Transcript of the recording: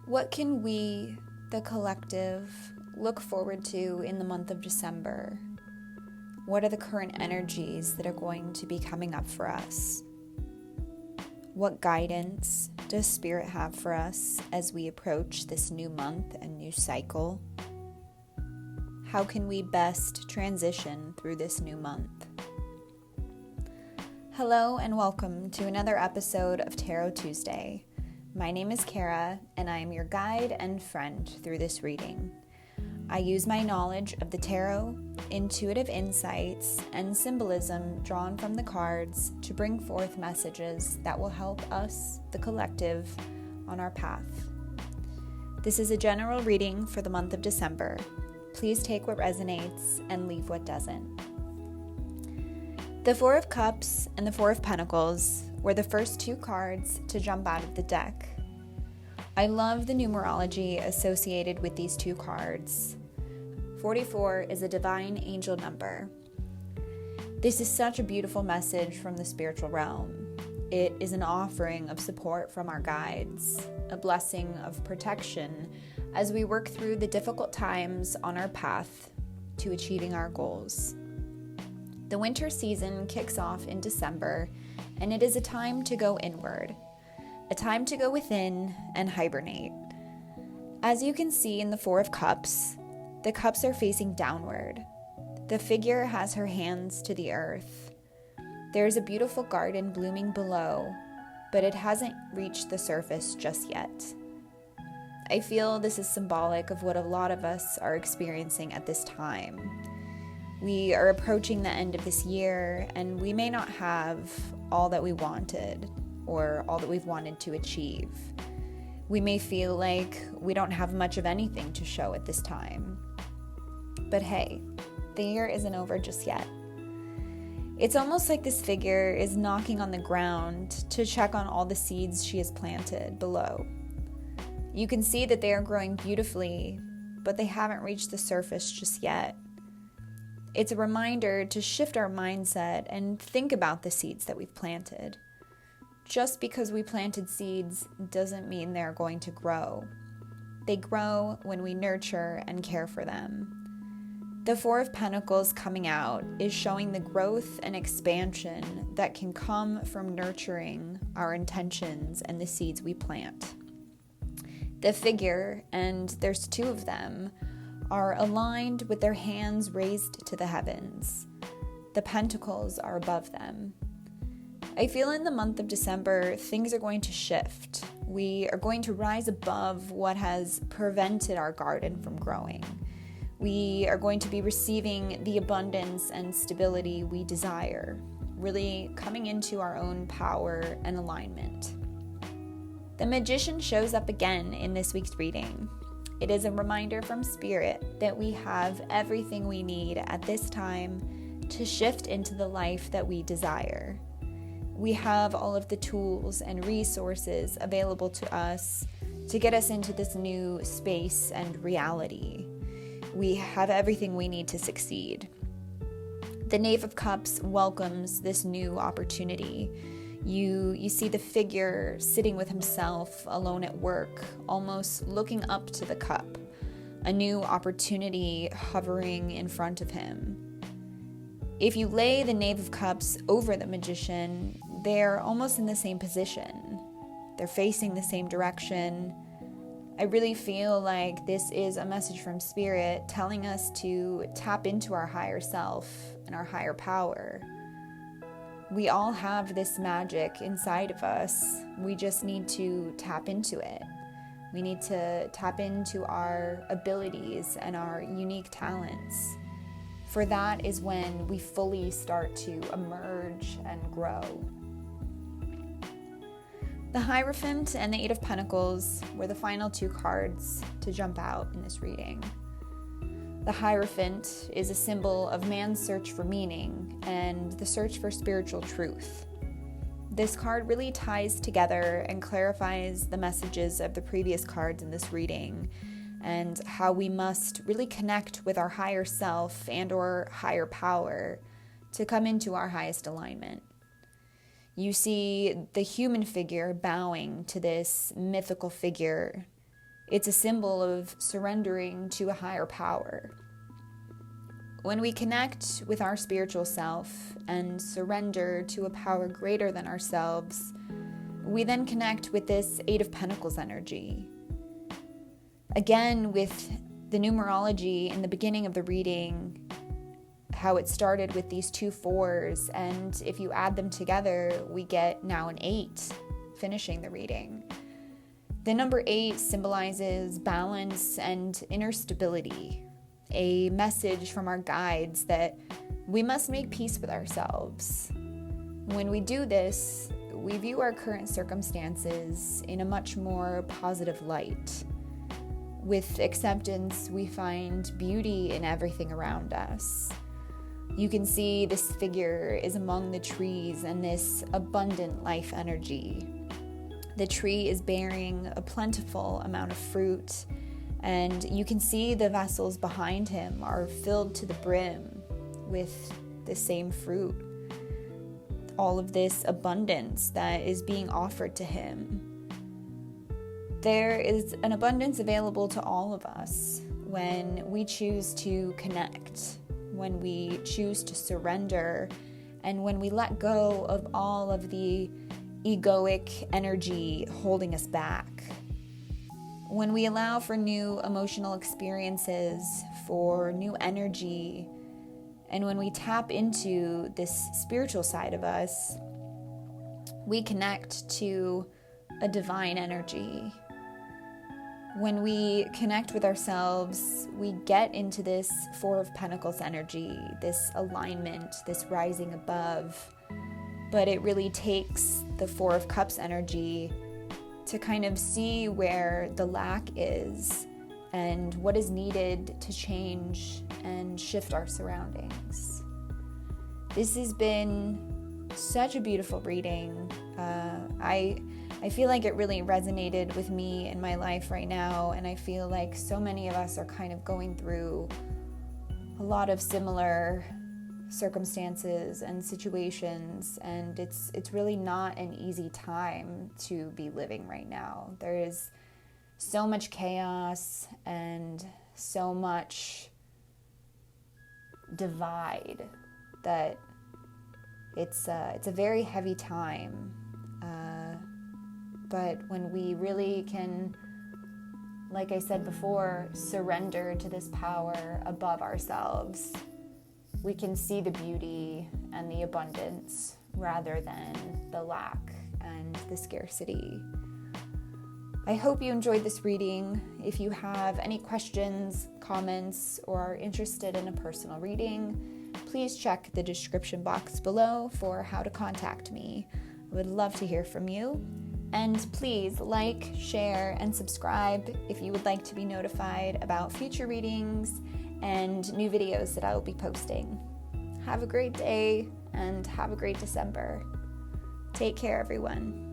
What can we, the collective, look forward to in the month of December? What are the current energies that are going to be coming up for us? What guidance does Spirit have for us as we approach this new month and new cycle? How can we best transition through this new month? Hello and welcome to another episode of Tarot Tuesday. My name is Kara, and I am your guide and friend through this reading. I use my knowledge of the tarot, intuitive insights, and symbolism drawn from the cards to bring forth messages that will help us, the collective, on our path. This is a general reading for the month of December. Please take what resonates and leave what doesn't. The Four of Cups and the Four of Pentacles were the first two cards to jump out of the deck. I love the numerology associated with these two cards. 44 is a divine angel number. This is such a beautiful message from the spiritual realm. It is an offering of support from our guides, a blessing of protection as we work through the difficult times on our path to achieving our goals. The winter season kicks off in December, and it is a time to go inward, a time to go within and hibernate. As you can see in the Four of Cups, the cups are facing downward. The figure has her hands to the earth. There is a beautiful garden blooming below, but it hasn't reached the surface just yet. I feel this is symbolic of what a lot of us are experiencing at this time. We are approaching the end of this year, and we may not have all that we wanted or all that we've wanted to achieve. We may feel like we don't have much of anything to show at this time. But hey, the year isn't over just yet. It's almost like this figure is knocking on the ground to check on all the seeds she has planted below. You can see that they are growing beautifully, but they haven't reached the surface just yet. It's a reminder to shift our mindset and think about the seeds that we've planted. Just because we planted seeds doesn't mean they're going to grow. They grow when we nurture and care for them. The Four of Pentacles coming out is showing the growth and expansion that can come from nurturing our intentions and the seeds we plant. The figure, and there's two of them, are aligned with their hands raised to the heavens. The pentacles are above them. I feel in the month of December, things are going to shift. We are going to rise above what has prevented our garden from growing. We are going to be receiving the abundance and stability we desire, really coming into our own power and alignment. The Magician shows up again in this week's reading. It is a reminder from Spirit that we have everything we need at this time to shift into the life that we desire. We have all of the tools and resources available to us to get us into this new space and reality. We have everything we need to succeed. The Knave of Cups welcomes this new opportunity. You see the figure sitting with himself alone at work, almost looking up to the cup, a new opportunity hovering in front of him. If you lay the Knave of Cups over the Magician, they're almost in the same position. They're facing the same direction. I really feel like this is a message from Spirit telling us to tap into our higher self and our higher power. We all have this magic inside of us. We just need to tap into it. We need to tap into our abilities and our unique talents. For that is when we fully start to emerge and grow. The Hierophant and the Eight of Pentacles were the final two cards to jump out in this reading. The Hierophant is a symbol of man's search for meaning and the search for spiritual truth. This card really ties together and clarifies the messages of the previous cards in this reading and how we must really connect with our higher self and or higher power to come into our highest alignment. You see the human figure bowing to this mythical figure. It's a symbol of surrendering to a higher power. When we connect with our spiritual self and surrender to a power greater than ourselves, we then connect with this Eight of Pentacles energy. Again, with the numerology in the beginning of the reading, how it started with these 2 4s, and if you add them together, we get now an 8, finishing the reading. The number 8 symbolizes balance and inner stability, a message from our guides that we must make peace with ourselves. When we do this, we view our current circumstances in a much more positive light. With acceptance, we find beauty in everything around us. You can see this figure is among the trees and this abundant life energy. The tree is bearing a plentiful amount of fruit, and you can see the vessels behind him are filled to the brim with the same fruit. All of this abundance that is being offered to him. There is an abundance available to all of us when we choose to connect, when we choose to surrender, and when we let go of all of the egoic energy holding us back. When we allow for new emotional experiences, for new energy, and when we tap into this spiritual side of us, we connect to a divine energy. When we connect with ourselves, we get into this 4 of Pentacles energy, this alignment, this rising above. But it really takes the 4 of Cups energy to kind of see where the lack is and what is needed to change and shift our surroundings. This has been such a beautiful reading. I feel like it really resonated with me in my life right now, and I feel like so many of us are kind of going through a lot of similar circumstances and situations, and it's really not an easy time to be living right now. There is so much chaos and so much divide that it's a very heavy time. But when we really can, like I said before, surrender to this power above ourselves, we can see the beauty and the abundance rather than the lack and the scarcity. I hope you enjoyed this reading. If you have any questions, comments, or are interested in a personal reading, please check the description box below for how to contact me. I would love to hear from you. And please like, share, and subscribe if you would like to be notified about future readings and new videos that I will be posting. Have a great day and have a great December. Take care, everyone.